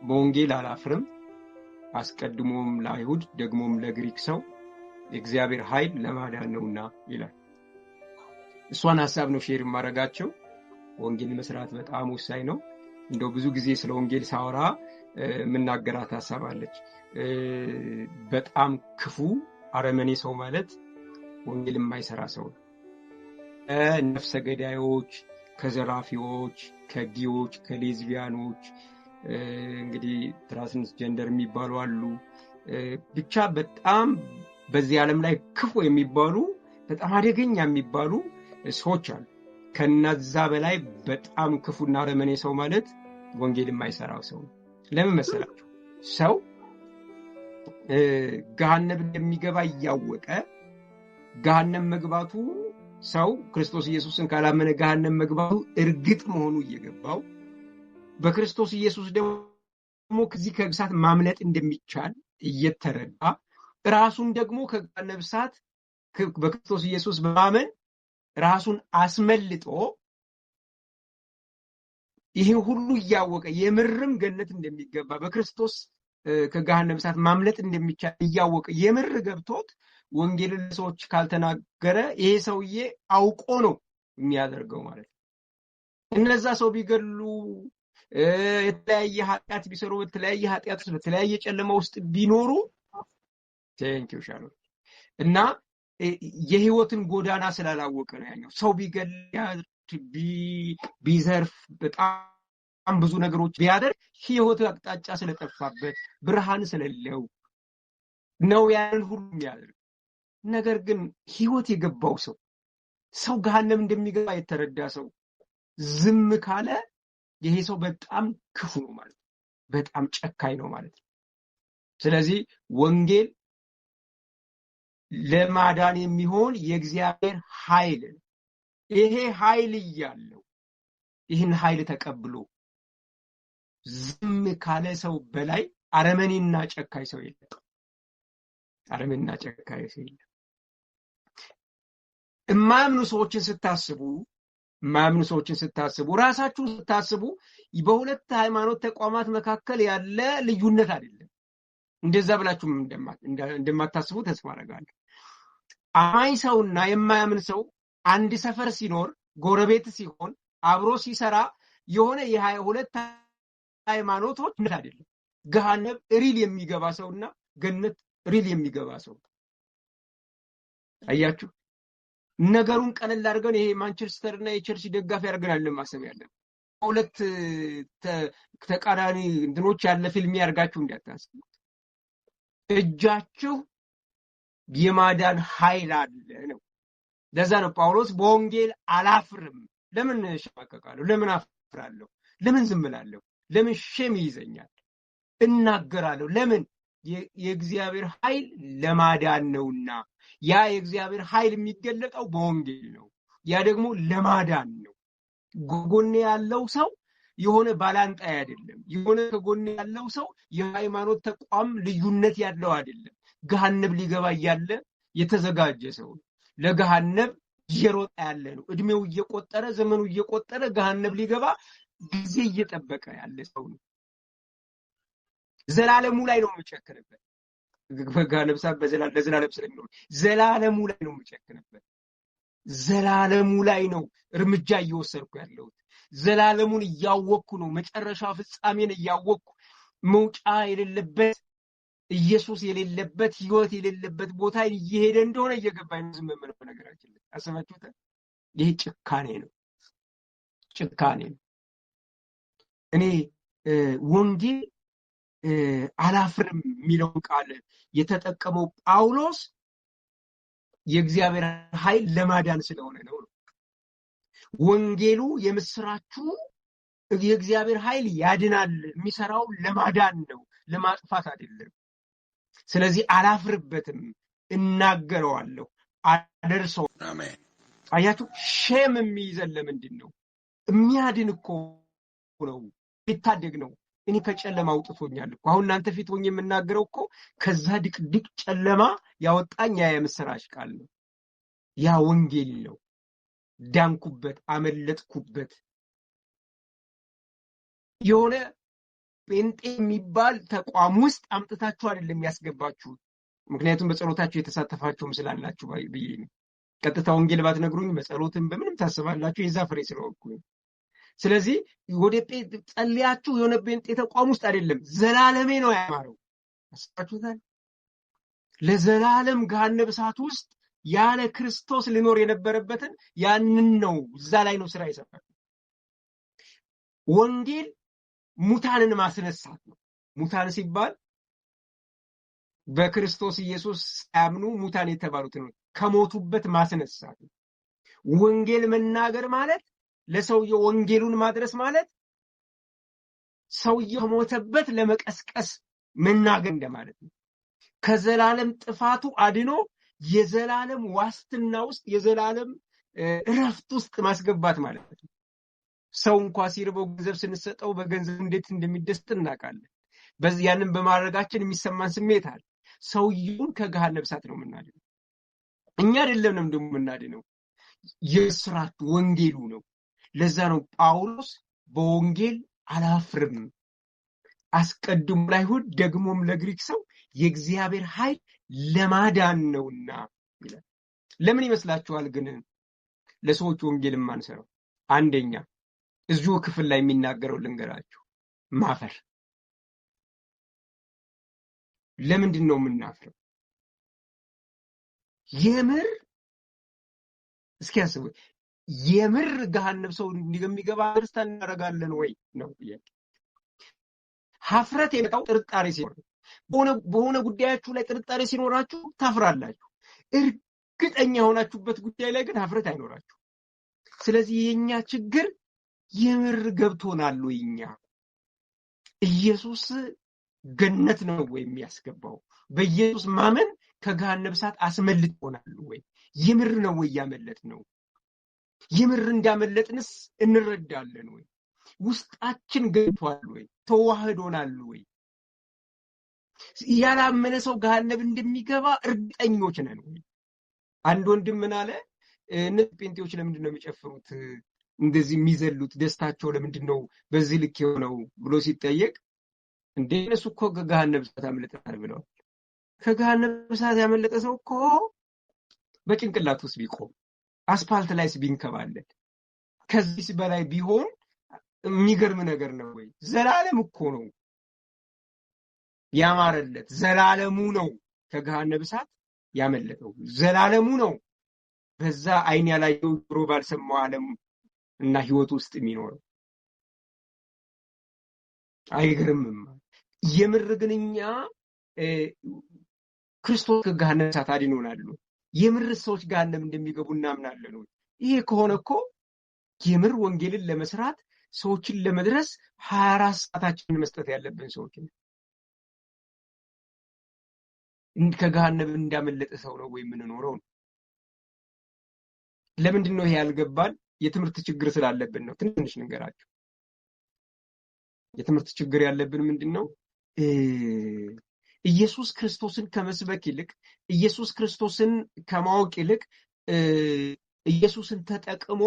በወንጌል አላፍርም አስቀድሞም ለአይሁድ ደግሞም ለግሪክ ሰው የእግዚአብሔር ኃይል ለማዳን ነውና ይላል። እሷን ሐሳብ ነው ሼር ማረጋቸው። ወንጌል መስራት በጣም ወሳኝ ነው። እንደው ብዙ ጊዜ ስለ ወንጌል ሳወራ ምናገራት ሐሳብ አለች። በጣም ክፉ አረመኔ ሰው ማለት ወንጌል የማይሰራ ሰው ነው። ነፍሰ ገዳዮች፣ ከዘራፊዎች፣ ከጊዎች፣ ከሌዝቢያኖች እንግዲህ ትራንስጀንደር የሚባሉ አሉ። ብቻ በጣም በዚህ ዓለም ላይ ክፉ የሚባሉ በጣም አደገኛ የሚባሉ ሰዎች አሉ። ከነዛ በላይ በጣም ክፉና አረመኔ ሰው ማለት ወንጌል የማይሰራው ሰው ነው። ለምን መሰላችሁ? ሰው ገሃነም እንደሚገባ እያወቀ ገሃነም መግባቱ ሰው ክርስቶስ ኢየሱስን ካላመነ ገሃነም መግባቱ እርግጥ መሆኑ እየገባው በክርስቶስ ኢየሱስ ደግሞ ከዚህ ከእሳት ማምለጥ እንደሚቻል እየተረዳ ራሱን ደግሞ ከገሃነም እሳት በክርስቶስ ኢየሱስ በማመን ራሱን አስመልጦ ይሄ ሁሉ እያወቀ የምርም ገነት እንደሚገባ በክርስቶስ ከገሃነም እሳት ማምለጥ እንደሚቻል እያወቀ የምር ገብቶት ወንጌልን ለሰዎች ካልተናገረ ይሄ ሰውዬ አውቆ ነው የሚያደርገው ማለት ነው። እነዛ ሰው ቢገሉ የተለያየ ኃጢአት ቢሰሩ በተለያየ ኃጢአት ውስጥ በተለያየ ጨለማ ውስጥ ቢኖሩ ቴንኪው ሻሎ እና የህይወትን ጎዳና ስላላወቀ ነው ያኛው ሰው ቢገል ቢዘርፍ በጣም ብዙ ነገሮች ቢያደርግ ህይወቱ አቅጣጫ ስለጠፋበት ብርሃን ስለሌለው ነው ያን ሁሉ የሚያደርግ። ነገር ግን ህይወት የገባው ሰው ገሃነም እንደሚገባ የተረዳ ሰው ዝም ካለ ይሄ ሰው በጣም ክፉ ነው ማለት ነው። በጣም ጨካኝ ነው ማለት ነው። ስለዚህ ወንጌል ለማዳን የሚሆን የእግዚአብሔር ኃይል ነው። ይሄ ኃይል እያለው ይህን ኃይል ተቀብሎ ዝም ካለ ሰው በላይ አረመኔና ጨካኝ ሰው የለም። አረመኔና ጨካኝ ሰው የለም። የማያምኑ ሰዎችን ስታስቡ ራሳችሁን ስታስቡ በሁለት ሃይማኖት ተቋማት መካከል ያለ ልዩነት አይደለም። እንደዛ ብላችሁ እንደማታስቡ ተስፋ አደርጋለሁ። አማኝ ሰውና የማያምን ሰው አንድ ሰፈር ሲኖር ጎረቤት ሲሆን አብሮ ሲሰራ የሆነ የሁለት ሃይማኖቶች አይደለም። ገሃነም ሪል የሚገባ ሰውና ገነት ሪል የሚገባ ሰው አያችሁ። ነገሩን ቀለል አድርገን ይሄ ማንቸስተር እና የቸርች ደጋፊ ያደርገናል ለማሰብ ያለ ሁለት ተቃራኒ እንትኖች ያለ ፊልም ያርጋችሁ እንዲያታስቡ። እጃችሁ የማዳን ኃይል አለ ነው። ለዛ ነው ጳውሎስ በወንጌል አላፍርም። ለምን ሸማቀቃለሁ? ለምን አፍራለሁ? ለምን ዝም እላለሁ? ለምን ሸም ይዘኛል? እናገራለሁ። ለምን? የእግዚአብሔር ኃይል ለማዳን ነውና። ያ የእግዚአብሔር ኃይል የሚገለጠው በወንጌል ነው። ያ ደግሞ ለማዳን ነው። ጎኔ ያለው ሰው የሆነ ባላንጣ አይደለም። የሆነ ከጎኔ ያለው ሰው የሃይማኖት ተቋም ልዩነት ያለው አይደለም። ገሃነም ሊገባ ያለ የተዘጋጀ ሰው ነው። ለገሃነም እየሮጠ ያለ ነው። እድሜው እየቆጠረ ዘመኑ እየቆጠረ ገሃነም ሊገባ ጊዜ እየጠበቀ ያለ ሰው ነው። ዘላለሙ ላይ ነው የሚጨክንበት። ገሃነም ሳብ ለዘላለም ስለሚኖር ዘላለሙ ላይ ነው የሚጨክንበት። ዘላለሙ ላይ ነው እርምጃ እየወሰድኩ ያለሁት። ዘላለሙን እያወቅኩ ነው። መጨረሻ ፍጻሜን እያወቅኩ መውጫ የሌለበት ኢየሱስ የሌለበት ህይወት የሌለበት ቦታ እየሄደ እንደሆነ እየገባኝ ነው። ዝም ብለው ነገራችን ላይ አሰባችሁት? ይሄ ጭካኔ ነው። ጭካኔ ነው። እኔ ወንጌል አላፍርም የሚለውን ቃል የተጠቀመው ጳውሎስ የእግዚአብሔር ኃይል ለማዳን ስለሆነ ነው። ወንጌሉ የምስራቹ የእግዚአብሔር ኃይል ያድናል። የሚሰራው ለማዳን ነው፣ ለማጥፋት አይደለም። ስለዚህ አላፍርበትም፣ እናገረዋለሁ፣ አደርሰው። አሜን። አያችሁ፣ ሼም የሚይዘን ለምንድን ነው? የሚያድን እኮ ነው፣ ሊታደግ ነው። እኔ ከጨለማ አውጥቶኛል እኮ። አሁን እናንተ ፊት ሆኜ የምናገረው እኮ ከዛ ድቅድቅ ጨለማ ያወጣኝ ያ የምስራች ቃል ነው። ያ ወንጌል ነው። ዳንኩበት፣ አመለጥኩበት። የሆነ ጴንጤ የሚባል ተቋም ውስጥ አምጥታችሁ አይደለም ያስገባችሁ። ምክንያቱም በጸሎታችሁ የተሳተፋችሁም ስላላችሁ ብዬ ነው። ቀጥታ ወንጌል ባትነግሩኝ በጸሎትም በምንም ታስባላችሁ የዛ ፍሬ ስለሆንኩኝ። ስለዚህ ወደ ጸልያችሁ የሆነ ጴንጤ ተቋም ውስጥ አይደለም፣ ዘላለሜ ነው ያማረው። አስባችሁታል? ለዘላለም ገሃነመ እሳት ውስጥ ያለ ክርስቶስ ሊኖር የነበረበትን ያንን ነው፣ እዛ ላይ ነው ስራ ይሰራል። ወንጌል ሙታንን ማስነሳት ነው። ሙታን ሲባል በክርስቶስ ኢየሱስ ሳያምኑ ሙታን የተባሉትን ከሞቱበት ማስነሳት ነው። ወንጌል መናገር ማለት ለሰውየው ወንጌሉን ማድረስ ማለት ሰውየው ከሞተበት ለመቀስቀስ መናገር እንደማለት ነው። ከዘላለም ጥፋቱ አድኖ የዘላለም ዋስትና ውስጥ የዘላለም እረፍት ውስጥ ማስገባት ማለት ነው። ሰው እንኳን ሲርበው ገንዘብ ስንሰጠው በገንዘብ እንዴት እንደሚደስት እናውቃለን። በዚህ ያንን በማድረጋችን የሚሰማን ስሜት አለ። ሰውየውን ከገሃነመ እሳት ነው የምናድነው። እኛ አይደለንም ደግሞ የምናድነው፣ የስራት ወንጌሉ ነው። ለዛ ነው ጳውሎስ በወንጌል አላፍርም፣ አስቀድሞ ለአይሁድ ደግሞም ለግሪክ ሰው የእግዚአብሔር ኃይል ለማዳን ነውና ይላል። ለምን ይመስላችኋል ግን ለሰዎች ወንጌል የማንሰራው? አንደኛ እዚሁ ክፍል ላይ የሚናገረው ልንገራችሁ፣ ማፈር። ለምንድን ነው የምናፍረው? የምር እስኪ አስቡ፣ የምር ገሃነመ ሰው እንደሚገባ ክርስቲያን እናደርጋለን ወይ ነው ጥያቄ። ሀፍረት የመጣው ጥርጣሬ ሲኖር፣ በሆነ ጉዳያችሁ ላይ ጥርጣሬ ሲኖራችሁ ታፍራላችሁ። እርግጠኛ የሆናችሁበት ጉዳይ ላይ ግን ሀፍረት አይኖራችሁ። ስለዚህ የኛ ችግር የምር ገብቶናል ወይ? እኛ ኢየሱስ ገነት ነው ወይ የሚያስገባው? በኢየሱስ ማመን ከገሃነመ እሳት አስመልጦናል ወይ? የምር ነው ወይ ያመለጥ ነው? የምር እንዳመለጥንስ እንረዳለን ወይ? ውስጣችን ገብቷል ወይ? ተዋህዶናል ወይ? ያላመነ ሰው ገሃነመ እንደሚገባ እርግጠኞች ነን ወይ? አንድ ወንድም ምን አለ፣ እነዚህ ጴንጤዎች ለምንድን ነው የሚጨፍሩት እንደዚህ የሚዘሉት? ደስታቸው ለምንድን ነው በዚህ ልክ የሆነው ብሎ ሲጠየቅ፣ እንደ እነሱ እኮ ከገሃነመ እሳት አመለጠናል ብለዋል። ከገሃነመ እሳት ያመለጠ ሰው እኮ በጭንቅላት ውስጥ ቢቆም አስፋልት ላይስ ቢንከባለል ከዚህ በላይ ቢሆን የሚገርም ነገር ነው ወይ? ዘላለም እኮ ነው ያማረለት፣ ዘላለሙ ነው ከገሃነመ እሳት ያመለጠው፣ ዘላለሙ ነው በዛ አይን ያላየው ጆሮ ባልሰማው ዓለም እና ህይወት ውስጥ የሚኖረው። አይገርምም? የምር ግን እኛ ክርስቶስ ከገሃነመ እሳት አድኖናል። የምር ሰዎች ገሃነመ እንደሚገቡ እናምናለን። ይሄ ከሆነ እኮ የምር ወንጌልን ለመስራት ሰዎችን ለመድረስ 24 ሰዓታችንን መስጠት ያለብን ሰዎች ነን። ከገሃነመ እንዳመለጠ ሰው ነው ወይ የምንኖረው? ለምንድን ነው ይሄ ያልገባን? የትምህርት ችግር ስላለብን ነው። ትንሽ ንገራችሁ። የትምህርት ችግር ያለብን ምንድነው? ኢየሱስ ክርስቶስን ከመስበክ ይልቅ፣ ኢየሱስ ክርስቶስን ከማወቅ ይልቅ ኢየሱስን ተጠቅሞ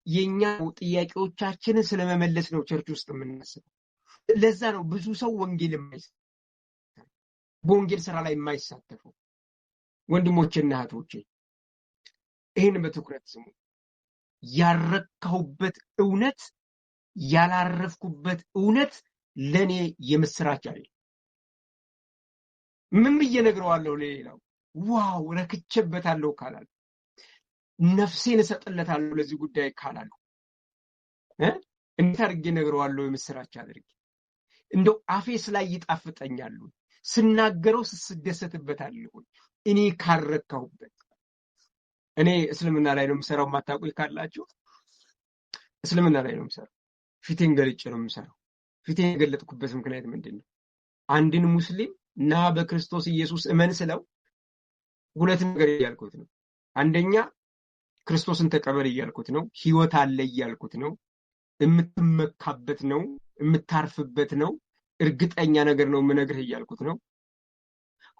የኛ ጥያቄዎቻችንን ስለመመለስ ነው ቸርች ውስጥ የምናስበው። ለዛ ነው ብዙ ሰው በወንጌል ስራ ላይ የማይሳተፈው። ወንድሞቼና እህቶቼ ይህን በትኩረት ስሙ። ያረካሁበት እውነት፣ ያላረፍኩበት እውነት ለኔ የምስራች አይደል። ምን ብዬ ነግረዋለሁ ለሌላው? ዋው ረክቼበታለሁ ካላል፣ ነፍሴን እሰጥለታለሁ ለዚህ ጉዳይ ካላል፣ እንዴት አድርጌ ነግረዋለሁ? የምስራች አድርጌ እንደው አፌስ ላይ ይጣፍጠኛል፣ ስናገረው ስደሰትበታለሁ። እኔ ካረካሁበት። እኔ እስልምና ላይ ነው የምሰራው። ማታውቁኝ ካላችሁ እስልምና ላይ ነው የምሰራው። ፊቴን ገልጬ ነው የምሰራው። ፊቴን የገለጥኩበት ምክንያት ምንድነው? አንድን ሙስሊም ና በክርስቶስ ኢየሱስ እመን ስለው ሁለት ነገር እያልኩት ነው። አንደኛ ክርስቶስን ተቀበል እያልኩት ነው። ህይወት አለ እያልኩት ነው። የምትመካበት ነው፣ የምታርፍበት ነው፣ እርግጠኛ ነገር ነው የምነግርህ እያልኩት ነው።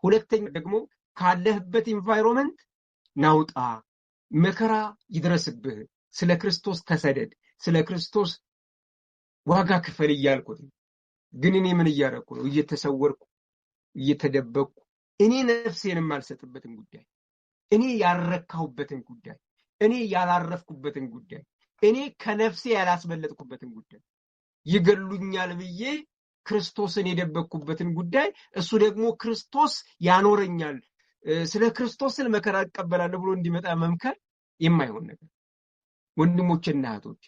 ሁለተኛ ደግሞ ካለህበት ኢንቫይሮንመንት ናውጣ፣ መከራ ይድረስብህ፣ ስለ ክርስቶስ ተሰደድ፣ ስለ ክርስቶስ ዋጋ ክፈል እያልኩት ነው። ግን እኔ ምን እያደረኩ ነው? እየተሰወርኩ እየተደበቅኩ እኔ ነፍሴን የማልሰጥበትን ጉዳይ፣ እኔ ያረካሁበትን ጉዳይ፣ እኔ ያላረፍኩበትን ጉዳይ፣ እኔ ከነፍሴ ያላስበለጥኩበትን ጉዳይ፣ ይገሉኛል ብዬ ክርስቶስን የደበቅኩበትን ጉዳይ፣ እሱ ደግሞ ክርስቶስ ያኖረኛል ስለ ክርስቶስን መከራ እቀበላለሁ ብሎ እንዲመጣ መምከር የማይሆን ነገር። ወንድሞችና እህቶች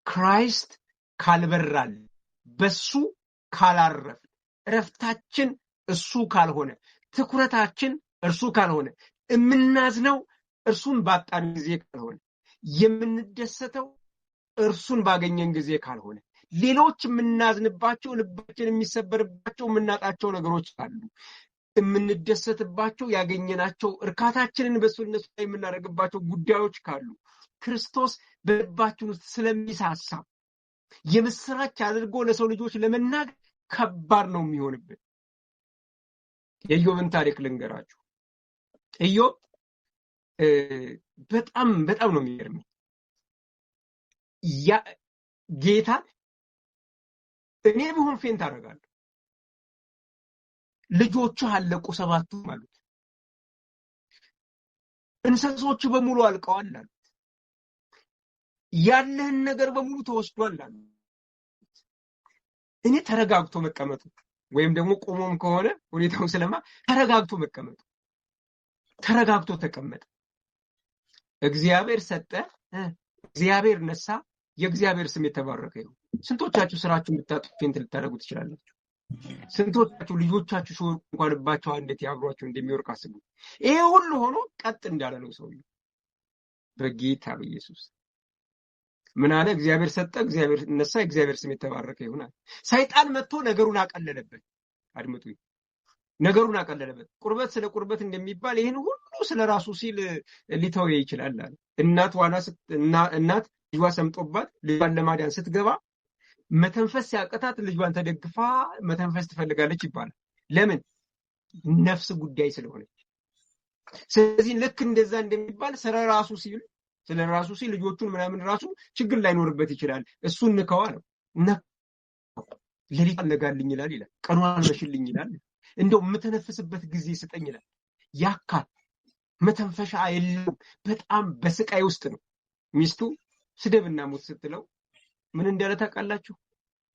ክራይስት ካልበራል፣ በሱ ካላረፍ፣ እረፍታችን እሱ ካልሆነ፣ ትኩረታችን እርሱ ካልሆነ፣ የምናዝነው እርሱን ባጣን ጊዜ ካልሆነ፣ የምንደሰተው እርሱን ባገኘን ጊዜ ካልሆነ፣ ሌሎች የምናዝንባቸው ልባችን የሚሰበርባቸው የምናጣቸው ነገሮች አሉ። የምንደሰትባቸው ያገኘናቸው እርካታችንን በእሱነቱ ላይ የምናደርግባቸው ጉዳዮች ካሉ ክርስቶስ በልባችን ውስጥ ስለሚሳሳ የምስራች አድርጎ ለሰው ልጆች ለመናገር ከባድ ነው የሚሆንብን። የኢዮብን ታሪክ ልንገራችሁ። ኢዮብ በጣም ነው የሚገርመኝ። ያ ጌታ እኔ ብሆን ፌንት አደርጋለሁ፣ ልጆቹ አለቁ 7 ማለት እንስሶች በሙሉ አልቀዋል አሉት፣ ያለህን ነገር በሙሉ ተወስዷል አሉት። እኔ ተረጋግቶ መቀመጡ ወይም ደግሞ ቆሞም ከሆነ ሁኔታው ስለማ ተረጋግቶ መቀመጡ፣ ተረጋግቶ ተቀመጠ። እግዚአብሔር ሰጠ፣ እግዚአብሔር ነሳ፣ የእግዚአብሔር ስም የተባረከ ይሁን። ስንቶቻችሁ ስራችሁን ብታጡ ፌንት ልታደርጉ ትችላላችሁ? ስንቶቻችሁ ልጆቻችሁ ሾር እንኳን ልባቸው እንዴት ያብሯቸው እንደሚወርቅ አስቡ። ይሄ ሁሉ ሆኖ ቀጥ እንዳለ ነው ሰውዬው። በጌታ በኢየሱስ ምን አለ? እግዚአብሔር ሰጠ፣ እግዚአብሔር ነሳ፣ እግዚአብሔር ስም የተባረከ ይሁን። ሰይጣን መጥቶ ነገሩን አቀለለበት። አድምጡኝ፣ ነገሩን አቀለለበት። ቁርበት ስለ ቁርበት እንደሚባል ይሄን ሁሉ ስለራሱ ሲል ሊተው ይችላል አለ። እናት ልጇ ሰምጦባት ልጇን ለማዳን ስትገባ መተንፈስ ሲያቀታት ልጇን ተደግፋ መተንፈስ ትፈልጋለች ይባላል። ለምን? ነፍስ ጉዳይ ስለሆነች። ስለዚህ ልክ እንደዛ እንደሚባል ስለራሱ ሲል ልጆቹን ምናምን ራሱ ችግር ላይኖርበት ይችላል። እሱን ንከዋ ነው ለሊት አልነጋልኝ ይላል፣ ቀኑን አልመሽልኝ ይላል፣ እንደው የምተነፍስበት ጊዜ ስጠኝ ይላል። ያካል መተንፈሻ የለውም። በጣም በስቃይ ውስጥ ነው። ሚስቱ ስደብና ሞት ስትለው ምን እንዳለ ታውቃላችሁ?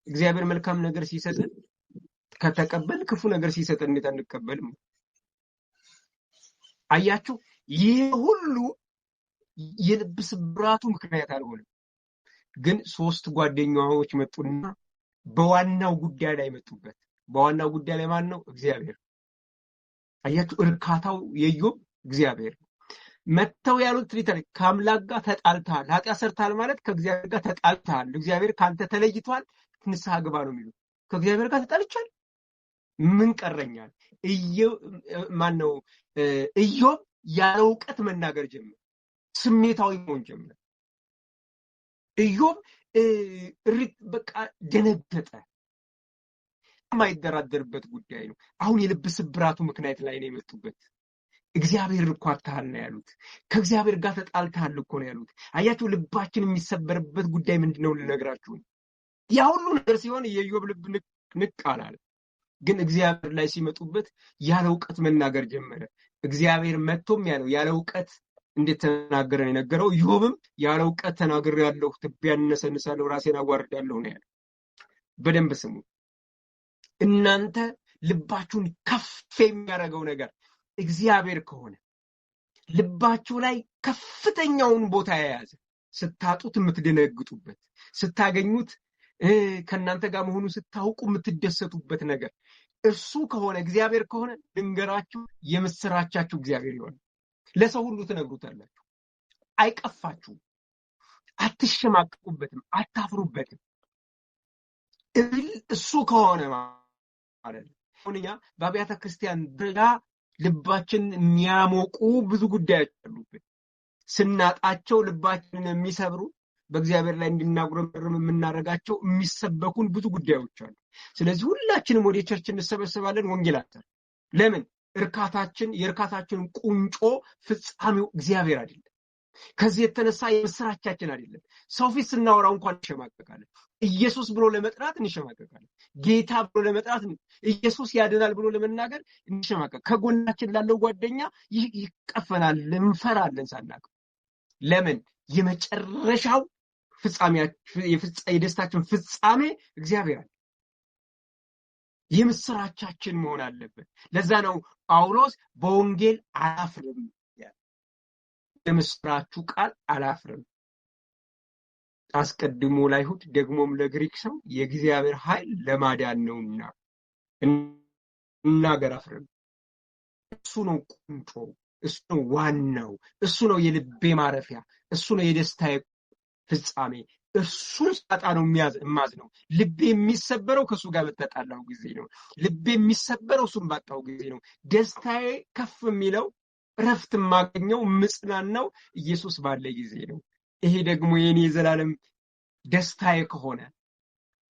እግዚአብሔር መልካም ነገር ሲሰጠን ከተቀበል፣ ክፉ ነገር ሲሰጠን እንዴት አንቀበልም? አያችሁ፣ ይህ ሁሉ የልብ ስብራቱ ምክንያት አልሆነም። ግን 3 ጓደኛዎች መጡና በዋናው ጉዳይ ላይ መጡበት። በዋናው ጉዳይ ላይ ማን ነው? እግዚአብሔር። አያችሁ፣ እርካታው የኢዮብ እግዚአብሔር ነው። መተው ያሉት ትሪተር ከአምላክ ጋር ተጣልተሃል፣ ኃጢአት ሰርተሃል ማለት ከእግዚአብሔር ጋር ተጣልተሃል፣ እግዚአብሔር ካንተ ተለይቷል፣ ንስሐ ግባ ነው የሚሉት። ከእግዚአብሔር ጋር ተጣልቻል፣ ምን ቀረኛል? ኢዮብ ያለ እውቀት መናገር ጀመረ፣ ስሜታዊ መሆን ጀመረ። ኢዮብ በቃ ደነገጠ። የማይደራደርበት ጉዳይ ነው። አሁን የልብ ስብራቱ ምክንያት ላይ ነው የመጡበት። እግዚአብሔር እኮ አታሃል ነው ያሉት። ከእግዚአብሔር ጋር ተጣልተሃል እኮ ነው ያሉት። አያችሁ፣ ልባችን የሚሰበርበት ጉዳይ ምንድነው ልነግራችሁ። ያ ሁሉ ነገር ሲሆን የኢዮብ ልብ ንቅ አላለ። ግን እግዚአብሔር ላይ ሲመጡበት ያለ እውቀት መናገር ጀመረ። እግዚአብሔር መጥቶም ያለው ያለ እውቀት እንዴት ተናገረ ነው የነገረው። ኢዮብም ያለ እውቀት ተናግሬያለሁ፣ ትቢያን እነሰንሳለሁ፣ ራሴን አዋርዳለሁ ነው ያለው። በደንብ ስሙ። እናንተ ልባችሁን ከፍ የሚያደርገው ነገር እግዚአብሔር ከሆነ ልባችሁ ላይ ከፍተኛውን ቦታ የያዘ ስታጡት የምትደነግጡበት፣ ስታገኙት ከእናንተ ጋር መሆኑ ስታውቁ የምትደሰቱበት ነገር እርሱ ከሆነ እግዚአብሔር ከሆነ ልንገራችሁ፣ የምስራቻችሁ እግዚአብሔር ይሆናል። ለሰው ሁሉ ትነግሩታላችሁ። አይቀፋችሁም፣ አትሸማቀቁበትም፣ አታፍሩበትም። እሱ ከሆነ ማለት ነው። እኛ በአብያተ ክርስቲያን ብላ ልባችን የሚያሞቁ ብዙ ጉዳዮች አሉብን። ስናጣቸው ልባችንን የሚሰብሩ በእግዚአብሔር ላይ እንድናጉረመርም የምናደርጋቸው የሚሰበኩን ብዙ ጉዳዮች አሉ። ስለዚህ ሁላችንም ወደ ቸርች እንሰበሰባለን። ወንጌል አተር ለምን? የእርካታችን ቁንጮ ፍጻሜው እግዚአብሔር አይደለም። ከዚህ የተነሳ የምስራቻችን አይደለም። ሰው ፊት ስናወራው እንኳን እንሸማቀቃለን። ኢየሱስ ብሎ ለመጥራት እንሸማቀቃለን። ጌታ ብሎ ለመጥራት ኢየሱስ ያድናል ብሎ ለመናገር እንሸማቀቅ። ከጎናችን ላለው ጓደኛ ይቀፈናል፣ እንፈራለን ሳናውቅ። ለምን? የመጨረሻው የደስታችን ፍጻሜ እግዚአብሔር አለ። የምስራቻችን መሆን አለበት። ለዛ ነው ጳውሎስ በወንጌል አላፍርም ያለው። የምስራቹ ቃል አላፍርም። አስቀድሞ ለአይሁድ ደግሞም ለግሪክ ሰው የእግዚአብሔር ኃይል ለማዳን ነውና እናገር አፍርም። እሱ ነው ቁንጮ፣ እሱ ነው ዋናው፣ እሱ ነው የልቤ ማረፊያ፣ እሱ ነው የደስታዬ ፍጻሜ። እሱን ሳጣ ነው የማዝነው። ልቤ የሚሰበረው ከእሱ ጋር በተጣላው ጊዜ ነው። ልቤ የሚሰበረው እሱን ባጣው ጊዜ ነው። ደስታዬ ከፍ የሚለው እረፍት የማገኘው ምጽናናው ኢየሱስ ባለ ጊዜ ነው። ይሄ ደግሞ የኔ የዘላለም ደስታዬ ከሆነ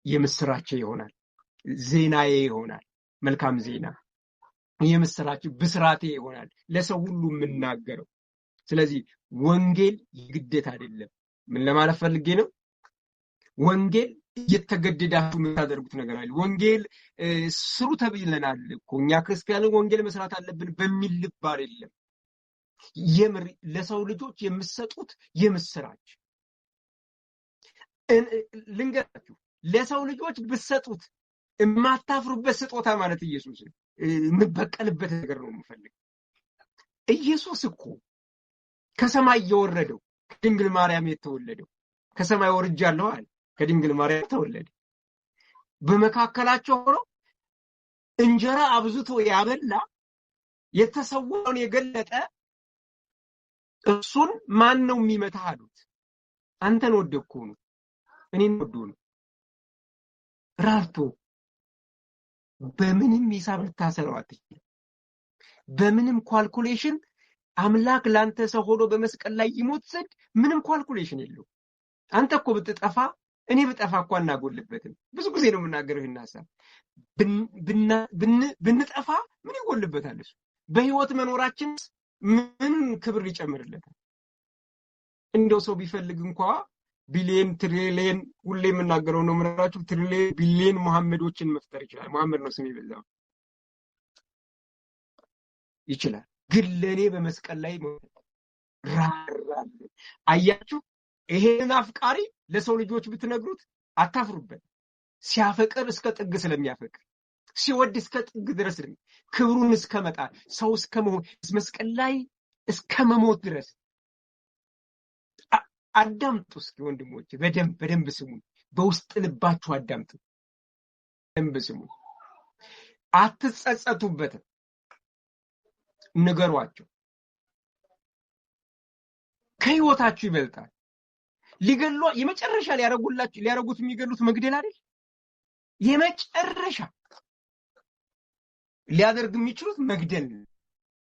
የምስራቼ ይሆናል፣ ዜናዬ ይሆናል፣ መልካም ዜና የምስራች ብስራቴ ይሆናል፣ ለሰው ሁሉ የምናገረው። ስለዚህ ወንጌል የግዴታ አይደለም። ምን ለማለት ፈልጌ ነው? ወንጌል እየተገደዳችሁ የምታደርጉት ነገር አለ። ወንጌል ስሩ ተብለናል እኮ እኛ ክርስቲያኖች ወንጌል መስራት አለብን በሚል ልብ አይደለም። የምር ለሰው ልጆች የምትሰጡት የምስራች ልንገራችሁ፣ ለሰው ልጆች ብትሰጡት የማታፍሩበት ስጦታ ማለት ኢየሱስ የምበቀልበት ነገር ነው የምፈልግ። ኢየሱስ እኮ ከሰማይ የወረደው ከድንግል ማርያም የተወለደው ከሰማይ ወርጃለሁ አለ። ከድንግል ማርያም ተወለደ። በመካከላቸው ሆኖ እንጀራ አብዝቶ ያበላ የተሰወረውን የገለጠ እሱን ማን ነው የሚመታህ አሉት። አንተን ወደድኩ ነው፣ እኔን ወዶ ነው። ራርቶ በምንም ሂሳብ ልታሰረው አትችልም። በምንም ኳልኩሌሽን አምላክ ላንተ ሰው ሆኖ በመስቀል ላይ ይሞት ዘንድ ምንም ኳልኩሌሽን የለው። አንተ እኮ ብትጠፋ እኔ ብጠፋ እኮ አናጎልበትም። ብዙ ጊዜ ነው የምናገረው ይህን ሐሳብ። ብንጠፋ ምን ይጎልበታል? እሱ በህይወት መኖራችን ምን ክብር ይጨምርለታል? እንደው ሰው ቢፈልግ እንኳ ቢሊየን ትሪሊየን፣ ሁሌ የምናገረው ነው ምራችሁ፣ ትሪሊየን ቢሊየን መሐመዶችን መፍጠር ይችላል። መሐመድ ነው ስም ይበዛው ይችላል። ግን ለኔ በመስቀል ላይ ራራል። አያችሁ፣ ይሄን አፍቃሪ ለሰው ልጆች ብትነግሩት አታፍሩበት። ሲያፈቅር እስከ ጥግ ስለሚያፈቅር፣ ሲወድ እስከ ጥግ ድረስ ክብሩን እስከ መጣል፣ ሰው እስከ መሆን፣ መስቀል ላይ እስከ መሞት ድረስ። አዳምጡ እስኪ ወንድሞቼ፣ በደንብ ስሙኝ። በውስጥ ልባችሁ አዳምጡ፣ በደንብ ስሙኝ። አትጸጸቱበትም። ንገሯቸው። ከህይወታችሁ ይበልጣል። የመጨረሻ ሊያረጉት የሚገሉት መግደል አይደል? የመጨረሻ ሊያደርግ የሚችሉት መግደል ነው።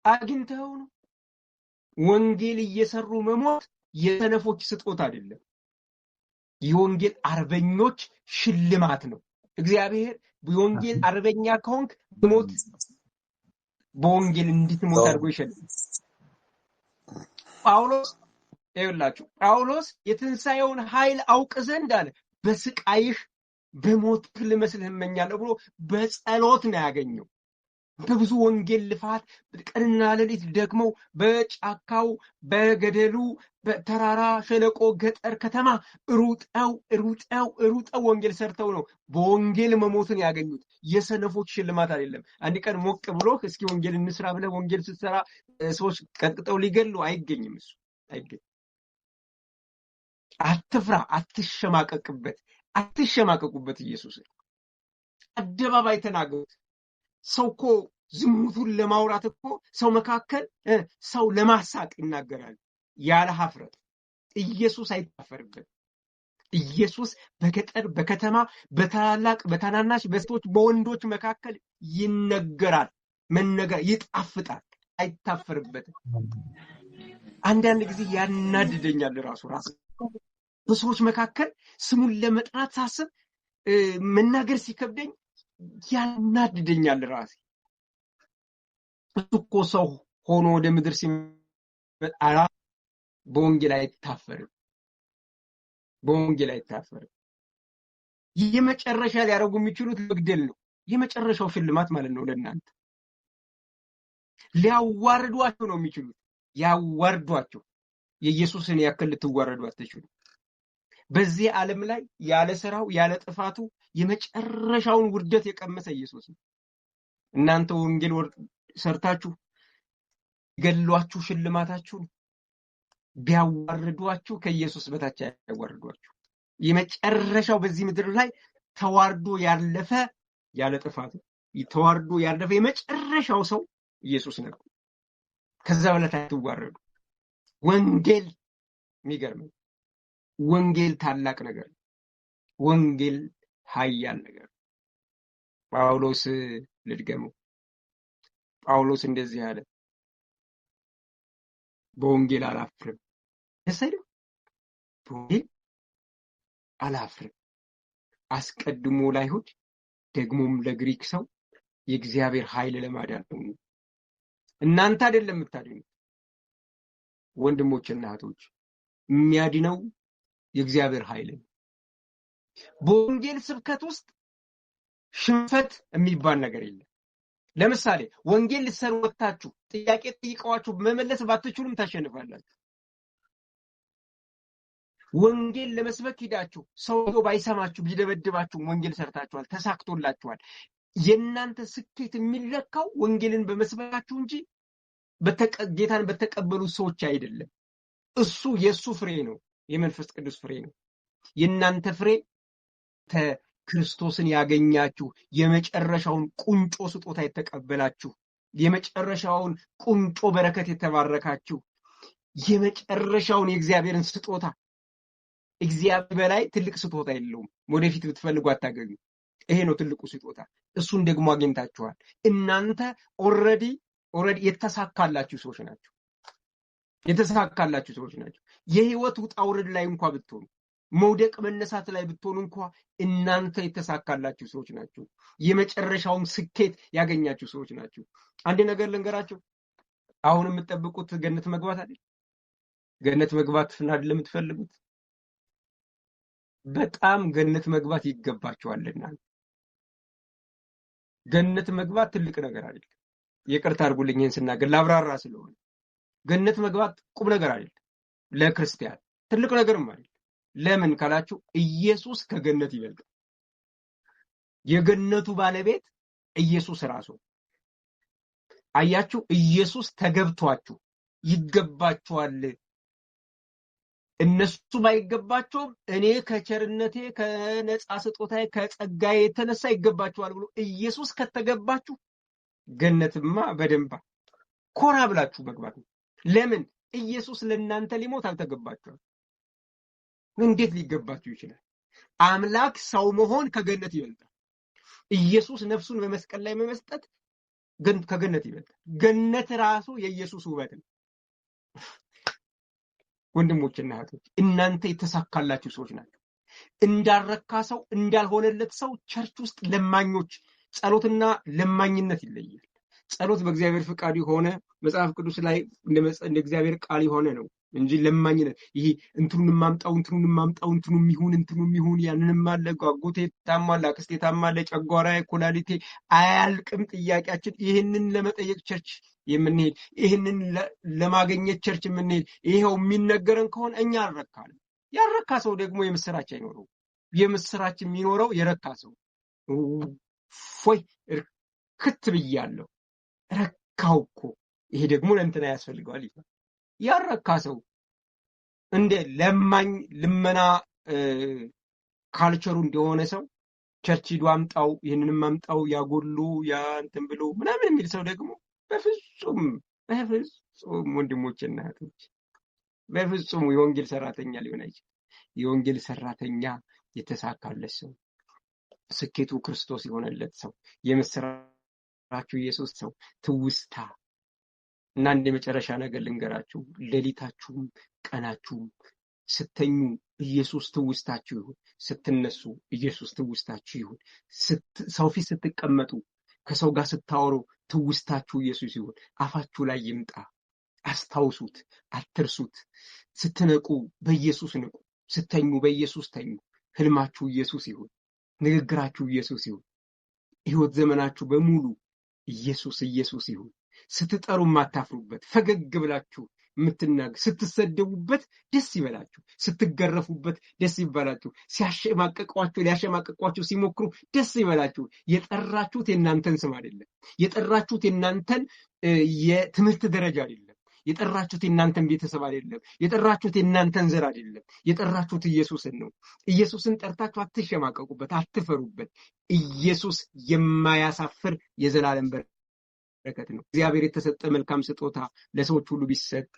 አግኝተው ነው። ወንጌል እየሰሩ መሞት የሰነፎች ስጦታ አይደለም። የወንጌል አርበኞች ሽልማት ነው። እግዚአብሔር የወንጌል አርበኛ ከሆንክ ሞት በወንጌል እንድትሞት አድርጎ ይሸልማል። ጳውሎስ የትንሣኤውን ኃይል አውቅ ዘንድ አለ በስቃይህ በሞትህ ልመስልህ እመኛለሁ ብሎ በጸሎት ነው ያገኘው። በብዙ ወንጌል ልፋት ቀንና ሌሊት ደግመው በጫካው በገደሉ በተራራ ሸለቆ ገጠር ከተማ ሩጠው ወንጌል ሰርተው ነው በወንጌል መሞትን ያገኙት። የሰነፎች ሽልማት አይደለም። አንድ ቀን ሞቅ ብሎ እስኪ ወንጌል እንስራ ብለህ ወንጌል ስትሰራ ሰዎች ቀጥቅጠው ሊገሉ አይገኝም። እሱ አይገኝም። አትፍራ፣ አትሸማቀቁበት። ኢየሱስ አደባባይ ተናገሩት። ሰው እኮ ዝሙቱን ለማውራት እኮ ሰው መካከል ሰው ለማሳቅ ይናገራል ያለ ሀፍረት። ኢየሱስ አይታፈርበት። ኢየሱስ በገጠር በከተማ በታላላቅ በታናናሽ በሴቶች በወንዶች መካከል ይነገራል። መነገር ይጣፍጣል፣ አይታፈርበትም። አንዳንድ ጊዜ ያናድደኛል ራሱ በሰዎች መካከል ስሙን ለመጥራት ሳስብ መናገር ሲከብደኝ ያናድደኛል ራሴ። እኮ ሰው ሆኖ ወደ ምድር ሲመጣ በወንጌል አይታፈርም። የመጨረሻ ሊያደርጉ የሚችሉት መግደል ነው። የመጨረሻው ሽልማት ማለት ነው ለእናንተ። ሊያዋርዷቸው ነው የሚችሉት። ያዋርዷቸው። የኢየሱስን ያክል ልትዋረዱ አትችሉ። በዚህ ዓለም ላይ ያለ ስራው ያለ ጥፋቱ የመጨረሻውን ውርደት የቀመሰ ኢየሱስ ነው። እናንተ ወንጌል ሰርታችሁ ገሏችሁ ሽልማታችሁ ነው። ቢያዋርዷችሁ ከኢየሱስ በታች ያዋርዷችሁ። የመጨረሻው በዚህ ምድር ላይ ተዋርዶ ያለፈ ያለ ጥፋቱ ተዋርዶ ያለፈ የመጨረሻው ሰው ኢየሱስ ነው። ከዛ በላይ አትዋረዱ። ወንጌል የሚገርም ወንጌል ታላቅ ነገር፣ ወንጌል ኃያል ነገር። ጳውሎስ ልድገመው። ጳውሎስ እንደዚህ አለ፣ በወንጌል አላፍርም። ደስ አይልም? በወንጌል አላፍርም። አስቀድሞ ለአይሁድ ደግሞም ለግሪክ ሰው የእግዚአብሔር ኃይል ለማዳን ነው። እናንተ አይደለም የምታድኑት ወንድሞችና እህቶች፣ የሚያድነው የእግዚአብሔር ኃይል ነው። በወንጌል ስብከት ውስጥ ሽንፈት የሚባል ነገር የለም። ለምሳሌ ወንጌል ልትሰሩ ወጣችሁ ጥያቄ ጠይቀዋችሁ መመለስ ባትችሉም ታሸንፋላችሁ። ወንጌል ለመስበክ ሂዳችሁ ሰው ባይሰማችሁ ቢደበድባችሁ ወንጌል ሰርታችኋል፣ ተሳክቶላችኋል። የእናንተ ስኬት የሚለካው ወንጌልን በመስበካችሁ እንጂ ጌታን በተቀበሉ ሰዎች አይደለም። እሱ የሱ ፍሬ ነው፣ የመንፈስ ቅዱስ ፍሬ ነው። የእናንተ ፍሬ ክርስቶስን ያገኛችሁ፣ የመጨረሻውን ቁንጮ ስጦታ የተቀበላችሁ፣ የመጨረሻውን ቁንጮ በረከት የተባረካችሁ፣ የመጨረሻውን የእግዚአብሔርን ስጦታ። እግዚአብሔር በላይ ትልቅ ስጦታ የለውም። ወደፊት ብትፈልጉ አታገኙ። ይሄ ነው ትልቁ ስጦታ። እሱን ደግሞ አግኝታችኋል። እናንተ ኦልሬዲ የተሳካላችሁ ሰዎች ናቸው። የተሳካላችሁ ሰዎች ናቸው። የህይወት ውጣ ውረድ ላይ እንኳን ብትሆኑ፣ መውደቅ መነሳት ላይ ብትሆኑ እንኳን እናንተ የተሳካላችሁ ሰዎች ናቸው። የመጨረሻውን ስኬት ያገኛችሁ ሰዎች ናቸው። አንድ ነገር ልንገራችሁ። አሁን የምትጠብቁት ገነት መግባት አይደል? ገነት መግባት አይደል የምትፈልጉት? በጣም ገነት መግባት ይገባችኋልና። ገነት መግባት ትልቅ ነገር አይደል? ይቅርታ አድርጉልኝ ይሄን ስናገር ላብራራ ስለሆነ። ገነት መግባት ቁም ነገር አይደል? ለክርስቲያን ትልቅ ነገርም አይደል? ለምን ካላችሁ ኢየሱስ ከገነት ይበልጣል። የገነቱ ባለቤት ኢየሱስ ራሱ። አያችሁ፣ ኢየሱስ ተገብቷችሁ ይገባችኋል። እነሱ ባይገባቸውም እኔ ከቸርነቴ ከነጻ ስጦታዬ ከጸጋዬ የተነሳ ይገባችኋል ብሎ ኢየሱስ ከተገባችሁ ገነትማ በደንብ ኮራ ብላችሁ መግባት ነው። ለምን? ኢየሱስ ለእናንተ ሊሞት አልተገባችሁም። እንዴት ሊገባችሁ ይችላል? አምላክ ሰው መሆን ከገነት ይበልጣል። ኢየሱስ ነፍሱን በመስቀል ላይ መመስጠት ከገነት ይበልጣል። ገነት ራሱ የኢየሱስ ውበት ነው። ወንድሞችና እህቶች፣ እናንተ የተሳካላችሁ ሰዎች ናቸው። እንዳረካ ሰው እንዳልሆነለት ሰው ቸርች ውስጥ ለማኞች፣ ጸሎትና ለማኝነት ይለያል። ጸሎት በእግዚአብሔር ፍቃድ የሆነ መጽሐፍ ቅዱስ ላይ እንደ እግዚአብሔር ቃል የሆነ ነው እንጂ ለማኝነት ይሄ እንትኑን ማምጣው እንትኑም ይሁን ያንንም አለ ጓጉቴ ታማለ አክስቴ ታማለ ጨጓራ ኩላሊቴ አያልቅም ጥያቄያችን። ይሄንን ለመጠየቅ ቸርች የምንሄድ፣ ይሄንን ለማግኘት ቸርች የምንሄድ፣ ይሄው የሚነገረን ከሆነ እኛ አልረካንም። ያረካ ሰው ደግሞ የምስራች አይኖረው። የምስራች የሚኖረው የረካ ሰው ፎይ እርክት ብያለሁ ረካው እኮ ይሄ ደግሞ ለእንትና ያስፈልገዋል ይላል። ያረካ ሰው እንደ ለማኝ ልመና ካልቸሩ እንደሆነ ሰው ቸርች ሂዱ አምጣው ይሄንንም አምጣው ያጎሉ ያ እንትን ብሎ ምናምን የሚል ሰው ደግሞ በፍጹም ወንድሞችና እህቶች በፍጹም የወንጌል ሰራተኛ ሊሆን አይችልም። የወንጌል ሰራተኛ የተሳካለት ሰው፣ ስኬቱ ክርስቶስ የሆነለት ሰው፣ የምስራችሁ ኢየሱስ ሰው፣ ትውስታ እና እንደ መጨረሻ ነገር ልንገራችሁ። ሌሊታችሁም ቀናችሁም ስተኙ ኢየሱስ ትውስታችሁ ይሁን፣ ስትነሱ ኢየሱስ ትውስታችሁ ይሁን፣ ሰው ፊት ስትቀመጡ ከሰው ጋር ስታወሩ ትውስታችሁ ኢየሱስ ይሁን። አፋችሁ ላይ ይምጣ። አስታውሱት፣ አትርሱት። ስትነቁ በኢየሱስ ንቁ፣ ስተኙ በኢየሱስ ተኙ። ህልማችሁ ኢየሱስ ይሁን። ንግግራችሁ ኢየሱስ ይሁን። ሕይወት ዘመናችሁ በሙሉ ኢየሱስ ኢየሱስ ይሁን። ስትጠሩ የማታፍሩበት፣ ፈገግ ብላችሁ የምትናገሩ፣ ስትሰደቡበት ደስ ይበላችሁ፣ ስትገረፉበት ደስ ይበላችሁ፣ ሊያሸማቀቋችሁ ሲሞክሩ ደስ ይበላችሁ። የጠራችሁት የእናንተን ስም አይደለም። የጠራችሁት የእናንተን የትምህርት ደረጃ አይደለም። የጠራችሁት የእናንተን ቤተሰብ አይደለም። የጠራችሁት የእናንተን ዘር አይደለም። የጠራችሁት ኢየሱስን ነው። ኢየሱስን ጠርታችሁ አትሸማቀቁበት፣ አትፈሩበት። ኢየሱስ የማያሳፍር የዘላለም በረከት ነው። እግዚአብሔር የተሰጠ መልካም ስጦታ ለሰዎች ሁሉ ቢሰጥ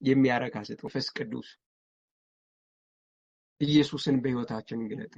የሚያረካ ስጦታ መንፈስ ቅዱስ ኢየሱስን በሕይወታችን እንግለጥ።